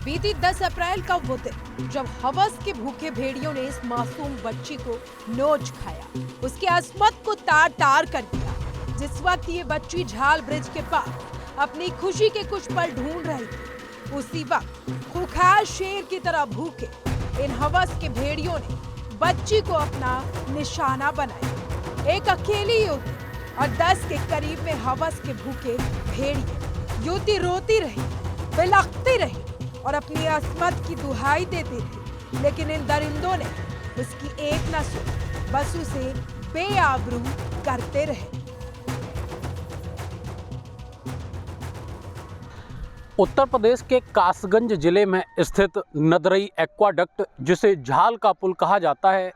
बीती 10 अप्रैल का वो दिन जब हवस के भूखे भेड़ियों ने इस मासूम बच्ची को नोच खाया, उसकी अस्मत को तार तार कर दिया। जिस वक्त ये बच्ची झाल ब्रिज के पास अपनी खुशी के कुछ पल ढूंढ रही थी, उसी वक्त खूंखार शेर की तरह भूखे इन हवस के भेड़ियों ने बच्ची को अपना निशाना बनाया। एक अकेली युवती और 10 के करीब में हवस के भूखे भेड़िए। युवती रोती रही, बिलखती रही और अपनी अस्मत की दुहाई देती रही, लेकिन इन दरिंदों ने उसकी एक न सुनी, बस उसे बेआबरू करते रहे। उत्तर प्रदेश के कासगंज जिले में स्थित नदरई एक्वाडक्ट, जिसे झाल का पुल कहा जाता है,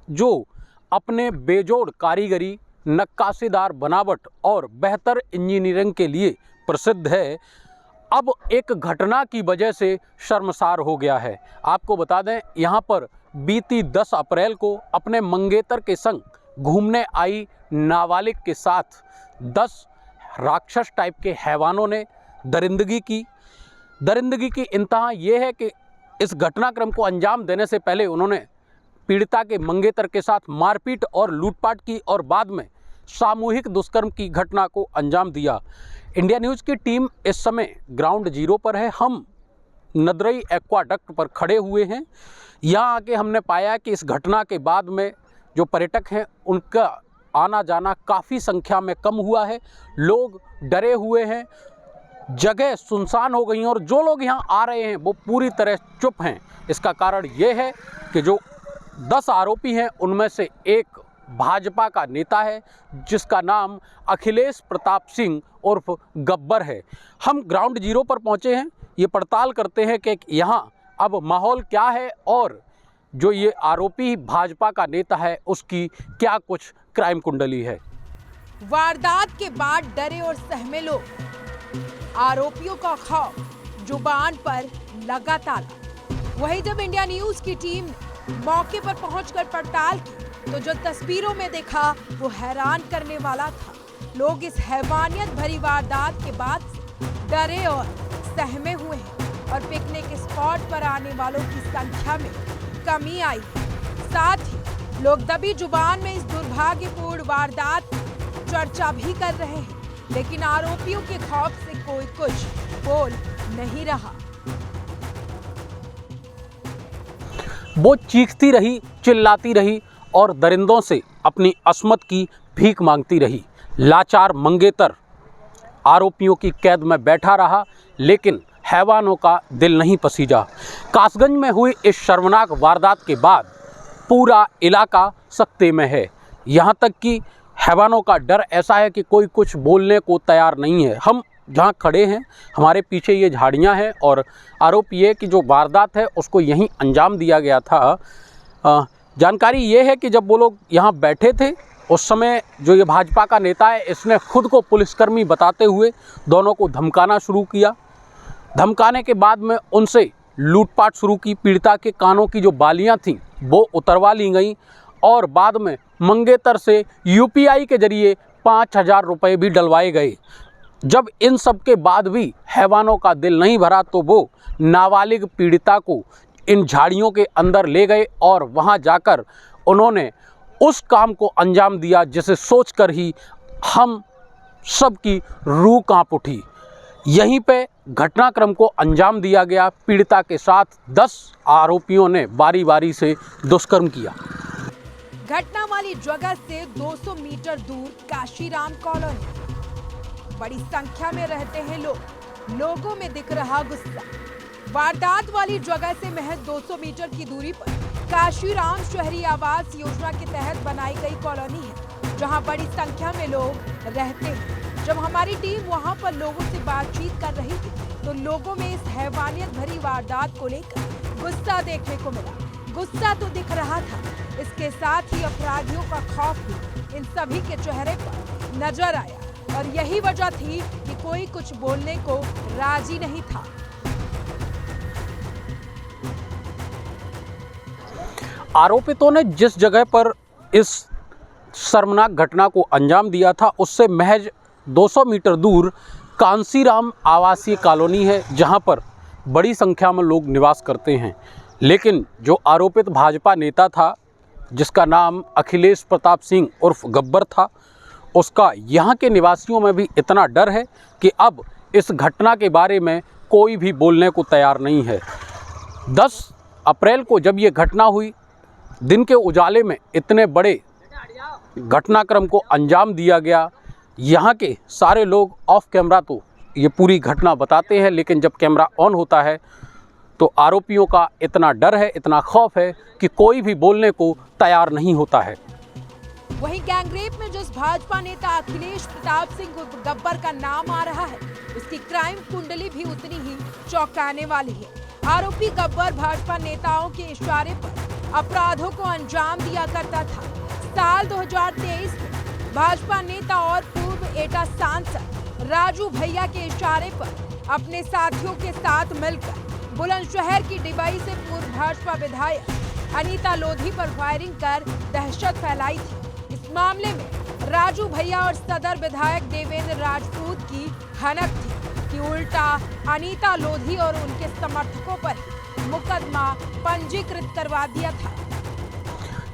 जो अपने बेजोड़ कारीगरी, नक्काशीदार बनावट और बेहतर इंजीनियरिंग के लिए प्रसिद्ध है, अब एक घटना की वजह से शर्मसार हो गया है। आपको बता दें, यहाँ पर बीती 10 अप्रैल को अपने मंगेतर के संग घूमने आई नाबालिग के साथ 10 राक्षस टाइप के हैवानों ने दरिंदगी की इंतहा ये है कि इस घटनाक्रम को अंजाम देने से पहले उन्होंने पीड़िता के मंगेतर के साथ मारपीट और लूटपाट की और बाद में सामूहिक दुष्कर्म की घटना को अंजाम दिया। इंडिया न्यूज़ की टीम इस समय ग्राउंड जीरो पर है। हम नदरई एक्वाडक्ट पर खड़े हुए हैं। यहाँ आके हमने पाया कि इस घटना के बाद में जो पर्यटक हैं उनका आना जाना काफ़ी संख्या में कम हुआ है। लोग डरे हुए हैं, जगह सुनसान हो गई हैं और जो लोग यहाँ आ रहे हैं वो पूरी तरह चुप हैं। इसका कारण ये है कि जो 10 आरोपी हैं उनमें से एक भाजपा का नेता है, जिसका नाम अखिलेश प्रताप सिंह उर्फ गब्बर है। हम ग्राउंड जीरो पर पहुँचे हैं, ये पड़ताल करते हैं कि यहाँ अब माहौल क्या है और जो ये आरोपी भाजपा का नेता है उसकी क्या कुछ क्राइम कुंडली है। वारदात के बाद डरे और सहमे लोग, आरोपियों का खौफ जुबान पर लगा ताला। वहीं जब इंडिया न्यूज़ की टीम ने मौके पर पहुंचकर पड़ताल की तो जो तस्वीरों में देखा वो हैरान करने वाला था। लोग इस हैवानियत भरी वारदात के बाद डरे और सहमे हुए हैं और पिकनिक स्पॉट पर आने वालों की संख्या में कमी आई। साथ ही लोग दबी जुबान में इस दुर्भाग्यपूर्ण वारदात चर्चा भी कर रहे हैं, लेकिन आरोपियों के खौफ से कोई कुछ बोल नहीं रहा। वो चीखती रही, चिल्लाती रही और दरिंदों से अपनी अस्मत की भीख मांगती रही। लाचार मंगेतर आरोपियों की कैद में बैठा रहा, लेकिन हैवानों का दिल नहीं पसीजा। कासगंज में हुई इस शर्मनाक वारदात के बाद पूरा इलाका सख्ते में है। यहाँ तक कि हैवानों का डर ऐसा है कि कोई कुछ बोलने को तैयार नहीं है। हम जहाँ खड़े हैं, हमारे पीछे ये झाड़ियाँ हैं और आरोप ये कि जो वारदात है उसको यहीं अंजाम दिया गया था। जानकारी ये है कि जब वो लोग यहाँ बैठे थे उस समय जो ये भाजपा का नेता है, इसने खुद को पुलिसकर्मी बताते हुए दोनों को धमकाना शुरू किया। धमकाने के बाद में उनसे लूटपाट शुरू की। पीड़िता के कानों की जो बालियाँ थीं वो उतरवा ली गई और बाद में मंगेतर से UPI के जरिए 5,000 रुपये भी डलवाए गए। जब इन सब के बाद भी हैवानों का दिल नहीं भरा तो वो नाबालिग पीड़िता को इन झाड़ियों के अंदर ले गए और वहां जाकर उन्होंने उस काम को अंजाम दिया जिसे सोचकर ही हम सब की रूह कांप उठी। यहीं पे घटनाक्रम को अंजाम दिया गया। पीड़िता के साथ 10 आरोपियों ने बारी बारी से दुष्कर्म किया। घटना वाली जगह से 200 मीटर दूर काशीराम कॉलोनी, बड़ी संख्या में रहते हैं लोग। लोगों में दिख रहा गुस्सा। वारदात वाली जगह से महज 200 मीटर की दूरी पर काशीराम शहरी आवास योजना के तहत बनाई गई कॉलोनी है, जहां बड़ी संख्या में लोग रहते हैं। जब हमारी टीम वहां पर लोगों से बातचीत कर रही थी तो लोगों में इस हैवानियत भरी वारदात को लेकर गुस्सा देखने को मिला। गुस्सा तो दिख रहा था, इसके साथ ही अपराधियों का खौफ भी इन सभी के चेहरे पर नजर आया और यही वजह थी कि कोई कुछ बोलने को राजी नहीं था। आरोपितों ने जिस जगह पर इस शर्मनाक घटना को अंजाम दिया था उससे महज 200 मीटर दूर कांसीराम आवासीय कॉलोनी है, जहां पर बड़ी संख्या में लोग निवास करते हैं, लेकिन जो आरोपित भाजपा नेता था जिसका नाम अखिलेश प्रताप सिंह उर्फ गब्बर था, उसका यहाँ के निवासियों में भी इतना डर है कि अब इस घटना के बारे में कोई भी बोलने को तैयार नहीं है। 10 अप्रैल को जब ये घटना हुई, दिन के उजाले में इतने बड़े घटनाक्रम को अंजाम दिया गया। यहाँ के सारे लोग ऑफ कैमरा तो ये पूरी घटना बताते हैं, लेकिन जब कैमरा ऑन होता है तो आरोपियों का इतना डर है, इतना खौफ है कि कोई भी बोलने को तैयार नहीं होता है। वहीं गैंगरेप में जिस भाजपा नेता अखिलेश प्रताप सिंह उर्फ गब्बर का नाम आ रहा है, उसकी क्राइम कुंडली भी उतनी ही चौंकाने वाली है। आरोपी गब्बर भाजपा नेताओं के इशारे पर अपराधों को अंजाम दिया करता था। साल 2023 में भाजपा नेता और पूर्व एटा सांसद राजू भैया के इशारे पर अपने साथियों के साथ मिलकर बुलंदशहर की डिबाई से पूर्व भाजपा विधायक अनीता लोधी पर फायरिंग कर दहशत फैलाई थी। इस मामले में राजू भैया और सदर विधायक देवेंद्र राजपूत की हनक थी कि उल्टा अनीता लोधी और उनके समर्थकों पर मुकदमा पंजीकृत करवा दिया था।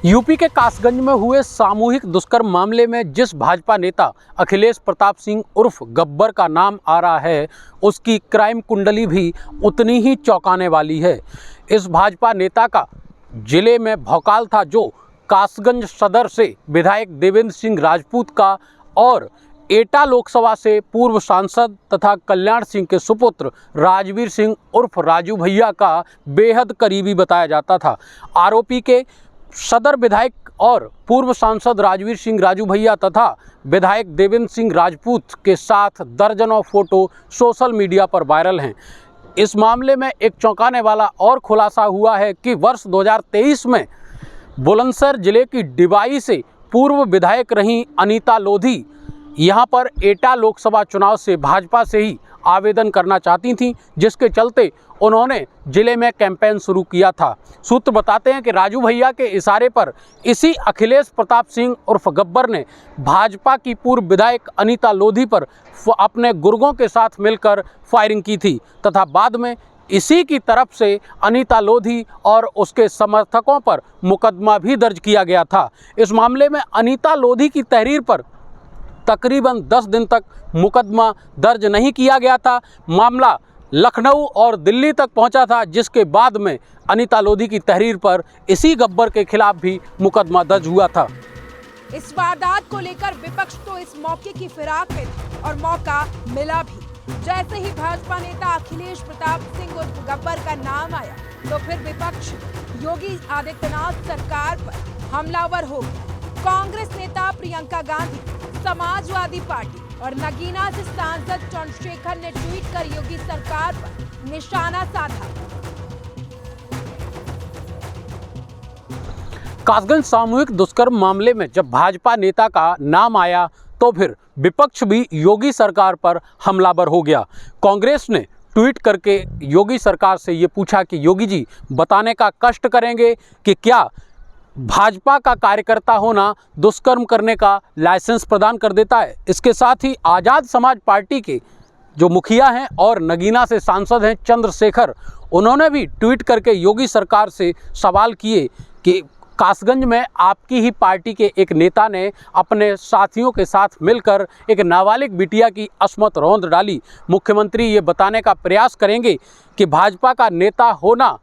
यूपी के कासगंज में हुए सामूहिक दुष्कर्म मामले में जिस भाजपा नेता अखिलेश प्रताप सिंह उर्फ गब्बर का नाम आ रहा है, उसकी क्राइम कुंडली भी उतनी ही चौंकाने वाली है। इस भाजपा नेता का जिले में भौकाल था, जो कासगंज सदर से विधायक देवेंद्र सिंह राजपूत का और एटा लोकसभा से पूर्व सांसद तथा कल्याण सिंह के सुपुत्र राजवीर सिंह उर्फ राजू भैया का बेहद करीबी बताया जाता था। आरोपी के सदर विधायक और पूर्व सांसद राजवीर सिंह राजू भैया तथा विधायक देवेंद्र सिंह राजपूत के साथ दर्जनों फोटो सोशल मीडिया पर वायरल हैं। इस मामले में एक चौंकाने वाला और खुलासा हुआ है कि वर्ष 2023 में बुलंदशहर जिले की डिबाई से पूर्व विधायक रहीं अनीता लोधी यहां पर एटा लोकसभा चुनाव से भाजपा से ही आवेदन करना चाहती थीं, जिसके चलते उन्होंने जिले में कैंपेन शुरू किया था। सूत्र बताते हैं कि राजू भैया के इशारे पर इसी अखिलेश प्रताप सिंह उर्फ गब्बर ने भाजपा की पूर्व विधायक अनीता लोधी पर अपने गुर्गों के साथ मिलकर फायरिंग की थी तथा बाद में इसी की तरफ से अनीता लोधी और उसके समर्थकों पर मुकदमा भी दर्ज किया गया था। इस मामले में अनीता लोधी की तहरीर पर तकरीबन 10 दिन तक मुकदमा दर्ज नहीं किया गया था। मामला लखनऊ और दिल्ली तक पहुंचा था, जिसके बाद में अनीता लोधी की तहरीर पर इसी गब्बर के खिलाफ भी मुकदमा दर्ज हुआ था। इस वारदात को लेकर विपक्ष तो इस मौके की फिराक में था और मौका मिला भी। जैसे ही भाजपा नेता अखिलेश प्रताप सिंह उर्फ गब्बर का नाम आया, तो फिर विपक्ष योगी आदित्यनाथ सरकार पर हमलावर हो गया। कांग्रेस नेता प्रियंका गांधी, समाजवादी पार्टी और नगीना से सांसद चंद्रशेखर ने ट्वीट कर योगी सरकार पर निशाना साधा। कासगंज सामूहिक दुष्कर्म मामले में जब भाजपा नेता का नाम आया, तो फिर विपक्ष भी योगी सरकार पर हमलावर हो गया। कांग्रेस ने ट्वीट करके योगी सरकार से ये पूछा कि योगी जी बताने का कष्ट करेंगे कि क्या भाजपा का कार्यकर्ता होना दुष्कर्म करने का लाइसेंस प्रदान कर देता है। इसके साथ ही आज़ाद समाज पार्टी के जो मुखिया हैं और नगीना से सांसद हैं चंद्रशेखर, उन्होंने भी ट्वीट करके योगी सरकार से सवाल किए कि कासगंज में आपकी ही पार्टी के एक नेता ने अपने साथियों के साथ मिलकर एक नाबालिग बिटिया की अस्मत रौंद डाली। मुख्यमंत्री ये बताने का प्रयास करेंगे कि भाजपा का नेता होना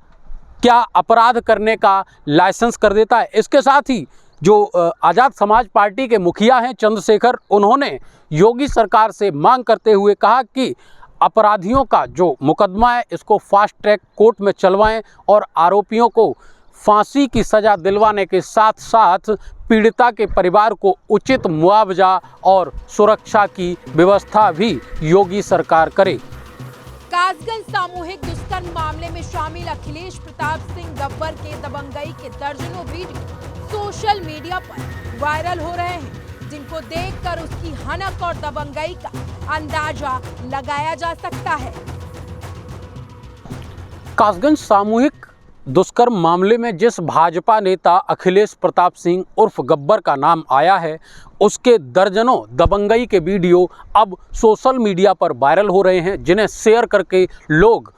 क्या अपराध करने का लाइसेंस कर देता है। इसके साथ ही जो आज़ाद समाज पार्टी के मुखिया हैं चंद्रशेखर, उन्होंने योगी सरकार से मांग करते हुए कहा कि अपराधियों का जो मुकदमा है इसको फास्ट ट्रैक कोर्ट में चलवाएं और आरोपियों को फांसी की सज़ा दिलवाने के साथ साथ पीड़िता के परिवार को उचित मुआवजा और सुरक्षा की व्यवस्था भी योगी सरकार करे। कासगंज सामूहिक दुष्कर्म मामले में शामिल अखिलेश प्रताप सिंह गब्बर के दबंगई के दर्जनों वीडियो सोशल मीडिया पर वायरल हो रहे हैं, जिनको देखकर उसकी हनक और दबंगई का अंदाजा लगाया जा सकता है। कासगंज सामूहिक दुष्कर्म मामले में जिस भाजपा नेता अखिलेश प्रताप सिंह उर्फ गब्बर का नाम आया है, उसके दर्जनों दबंगई के वीडियो अब सोशल मीडिया पर वायरल हो रहे हैं, जिन्हें शेयर करके लोग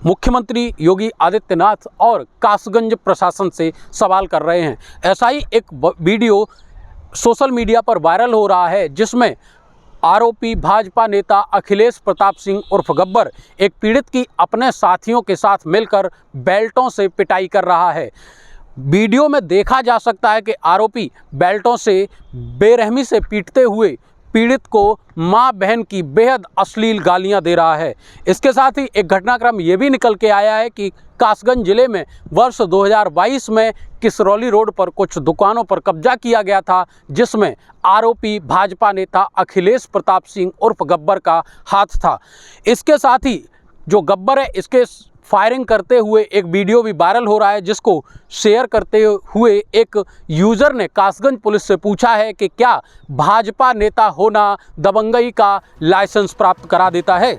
मुख्यमंत्री योगी आदित्यनाथ और कासगंज प्रशासन से सवाल कर रहे हैं। ऐसा ही एक वीडियो सोशल मीडिया पर वायरल हो रहा है जिसमें आरोपी भाजपा नेता अखिलेश प्रताप सिंह उर्फ गब्बर एक पीड़ित की अपने साथियों के साथ मिलकर बेल्टों से पिटाई कर रहा है। वीडियो में देखा जा सकता है कि आरोपी बेल्टों से बेरहमी से पीटते हुए पीड़ित को मां बहन की बेहद अश्लील गालियां दे रहा है। इसके साथ ही एक घटनाक्रम ये भी निकल के आया है कि कासगंज जिले में वर्ष 2022 में किसरौली रोड पर कुछ दुकानों पर कब्जा किया गया था, जिसमें आरोपी भाजपा नेता अखिलेश प्रताप सिंह उर्फ गब्बर का हाथ था। इसके साथ ही जो गब्बर है इसके फायरिंग करते हुए एक वीडियो भी वायरल हो रहा है, जिसको शेयर करते हुए एक यूज़र ने कासगंज पुलिस से पूछा है कि क्या भाजपा नेता होना दबंगई का लाइसेंस प्राप्त करा देता है।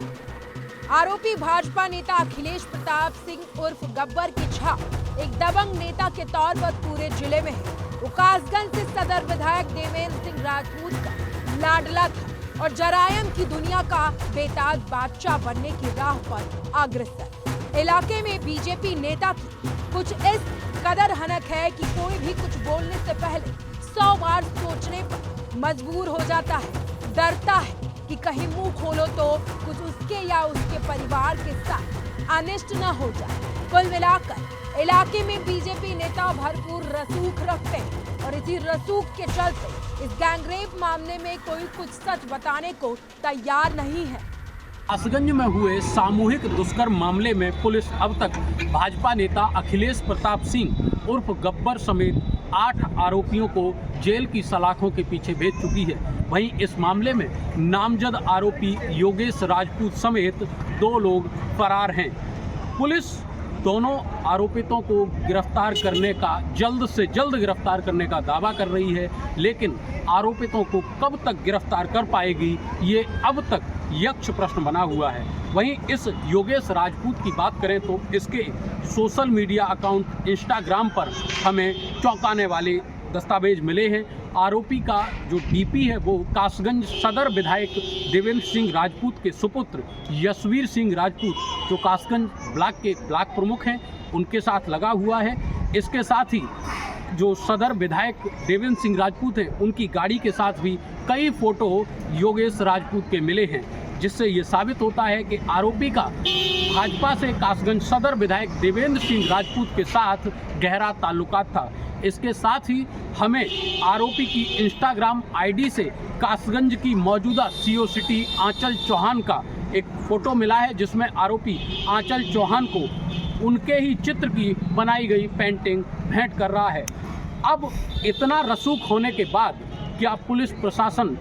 आरोपी भाजपा नेता अखिलेश प्रताप सिंह उर्फ गब्बर की छाप एक दबंग नेता के तौर पर पूरे जिले में है। वो कासगंज से सदर विधायक देवेंद्र सिंह राजपूत का लाडला था और जरायम की दुनिया का बेताज बादशाह बनने की राह पर अग्रसर। इलाके में बीजेपी नेता की कुछ इस कदर हनक है कि कोई भी कुछ बोलने से पहले 100 बार सोचने पर मजबूर हो जाता है। डरता है कि कहीं मुंह खोलो तो कुछ उसके या उसके परिवार के साथ अनिष्ट न हो जाए। कुल मिलाकर इलाके में बीजेपी नेता भरपूर रसूख रखते हैं और इसी रसूख के चलते इस गैंगरेप मामले में कोई कुछ सच बताने को तैयार नहीं है। कासगंज में हुए सामूहिक दुष्कर्म मामले में पुलिस अब तक भाजपा नेता अखिलेश प्रताप सिंह उर्फ गब्बर समेत 8 आरोपियों को जेल की सलाखों के पीछे भेज चुकी है। वहीं इस मामले में नामजद आरोपी योगेश राजपूत समेत 2 लोग फरार हैं। पुलिस दोनों आरोपितों को गिरफ्तार करने का जल्द से जल्द गिरफ्तार करने का दावा कर रही है, लेकिन आरोपितों को कब तक गिरफ्तार कर पाएगी ये अब तक यक्ष प्रश्न बना हुआ है। वहीं इस योगेश राजपूत की बात करें तो इसके सोशल मीडिया अकाउंट इंस्टाग्राम पर हमें चौंकाने वाले दस्तावेज मिले हैं। आरोपी का जो डीपी है वो कासगंज सदर विधायक देवेंद्र सिंह राजपूत के सुपुत्र यशवीर सिंह राजपूत, जो कासगंज ब्लॉक के ब्लॉक प्रमुख हैं, उनके साथ लगा हुआ है। इसके साथ ही जो सदर विधायक देवेंद्र सिंह राजपूत हैं, उनकी गाड़ी के साथ भी कई फोटो योगेश राजपूत के मिले हैं, जिससे ये साबित होता है कि आरोपी का भाजपा से कासगंज सदर विधायक देवेंद्र सिंह राजपूत के साथ गहरा ताल्लुकात था। इसके साथ ही हमें आरोपी की इंस्टाग्राम आईडी से कासगंज की मौजूदा सीओ सिटी आंचल चौहान का एक फ़ोटो मिला है, जिसमें आरोपी आंचल चौहान को उनके ही चित्र की बनाई गई पेंटिंग भेंट कर रहा है। अब इतना रसूख होने के बाद क्या पुलिस प्रशासन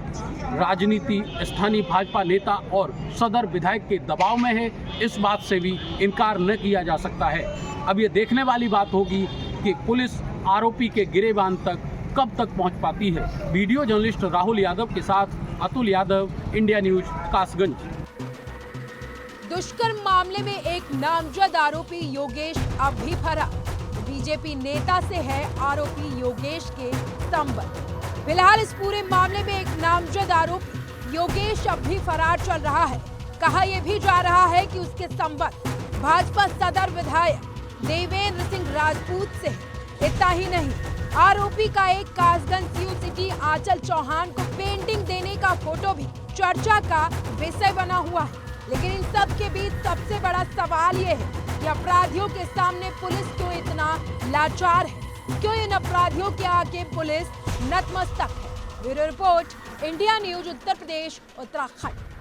राजनीति, स्थानीय भाजपा नेता और सदर विधायक के दबाव में है, इस बात से भी इनकार न किया जा सकता है। अब ये देखने वाली बात होगी कि पुलिस आरोपी के गिरेबान तक कब तक पहुंच पाती है। वीडियो जर्नलिस्ट राहुल यादव के साथ अतुल यादव, इंडिया न्यूज, कासगंज। दुष्कर्म मामले में एक नामजद आरोपी योगेश अब भी फरार। बीजेपी नेता से है आरोपी योगेश के संबंध। फिलहाल इस पूरे मामले में एक नामजद आरोपी योगेश अब भी फरार चल रहा है। कहा यह भी जा रहा है कि उसके संबंध भाजपा सदर विधायक देवेंद्र सिंह राजपूत से है। इतना ही नहीं, आरोपी का एक कासगंज सीओ सिटी आंचल चौहान को पेंटिंग देने का फोटो भी चर्चा का विषय बना हुआ है। लेकिन इन सब के बीच सबसे बड़ा सवाल ये है कि अपराधियों के सामने पुलिस क्यों इतना लाचार है, क्यों इन अपराधियों के आगे पुलिस नतमस्तक है। Bureau report, India news, Uttar Pradesh, Uttarakhand.